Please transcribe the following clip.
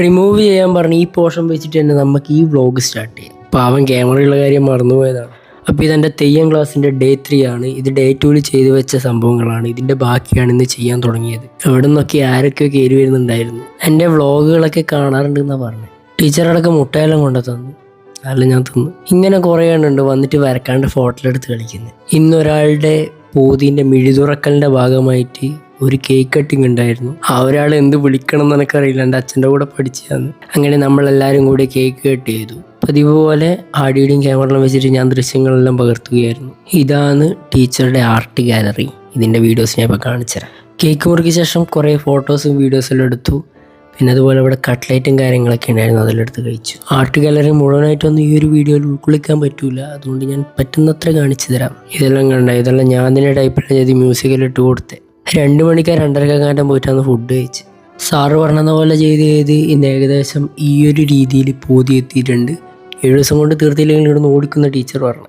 Remove ചെയ്യാൻ പറഞ്ഞ് ഈ പോർഷൻ വെച്ചിട്ട് തന്നെ നമുക്ക് ഈ വ്ളോഗ് സ്റ്റാർട്ട് ചെയ്യാം. പാവം ക്യാമറയുള്ള കാര്യം മറന്നുപോയതാണ്. അപ്പോൾ ഇതെൻ്റെ തെയ്യം ക്ലാസ്സിൻ്റെ ഡേ 3 ആണ്. ഇത് ഡേ 2 ചെയ്തു വെച്ച സംഭവങ്ങളാണ്. ഇതിൻ്റെ ബാക്കിയാണ് ഇന്ന് ചെയ്യാൻ തുടങ്ങിയത്. എവിടെ നിന്നൊക്കെ ആരൊക്കെ കയറി വരുന്നുണ്ടായിരുന്നു. എൻ്റെ വ്ളോഗുകളൊക്കെ കാണാറുണ്ടെന്നാണ് പറഞ്ഞത്. ടീച്ചറടക്കം മുട്ടയെല്ലാം കൊണ്ടു തന്നു. അല്ല ഞാൻ തിന്നു. ഇങ്ങനെ കുറേ എണ്ണുണ്ട് വന്നിട്ട് വരക്കാണ്ട് ഫോട്ടോ എടുത്ത് കളിക്കുന്നത്. ഇന്നൊരാളുടെ പോതിൻ്റെ മിഴിതുറക്കലിൻ്റെ ഭാഗമായിട്ട് ഒരു കേക്ക് കട്ടിങ് ഉണ്ടായിരുന്നു. ആ ഒരാൾ എന്ത് വിളിക്കണം എന്ന് എനിക്കറിയില്ല. എൻ്റെ അച്ഛൻ്റെ കൂടെ പഠിച്ചതാണ്. അങ്ങനെ നമ്മളെല്ലാവരും കൂടി കേക്ക് കട്ട് ചെയ്തു. പതിവ് പോലെ ആഡിയോയും ക്യാമറയും വെച്ചിട്ട് ഞാൻ ദൃശ്യങ്ങളെല്ലാം പകർത്തുകയായിരുന്നു. ഇതാണ് ടീച്ചറുടെ ആർട്ട് ഗാലറി. ഇതിൻ്റെ വീഡിയോസ് ഞാൻ ഇപ്പോൾ കാണിച്ചു തരാം. കേക്ക് മുറിക്ക് ശേഷം കുറേ ഫോട്ടോസും വീഡിയോസെല്ലാം എടുത്തു. പിന്നെ അതുപോലെ ഇവിടെ കട്ട്ലേറ്റും കാര്യങ്ങളൊക്കെ ഉണ്ടായിരുന്നു, അതിലെടുത്ത് കഴിച്ചു. ആർട്ട് ഗാലറി മുഴുവനായിട്ടൊന്നും ഈ ഒരു വീഡിയോയിൽ ഉൾക്കൊള്ളിക്കാൻ പറ്റൂല. അതുകൊണ്ട് ഞാൻ പറ്റുന്നത്ര കാണിച്ചു തരാം. ഇതെല്ലാം കണ്ട, ഇതെല്ലാം ഞാൻ തന്നെ ടൈപ്പിലാണ് ചെയ്ത് മ്യൂസിക്കെല്ലാം ഇട്ട് കൊടുത്തത്. 2 മണിക്ക് 2:30 പോയിട്ടാണ് ഫുഡ് കഴിച്ച്. സാറ് പറഞ്ഞ പോലെ ചെയ്ത് ഇന്ന് ഏകദേശം ഈ ഒരു രീതിയിൽ പോതി എത്തിയിട്ടുണ്ട്. 7 ദിവസം കൊണ്ട് തീർത്തില്ലെങ്കിൽ ഇവിടുന്ന് ഓടിക്കുന്ന ടീച്ചർ പറഞ്ഞു.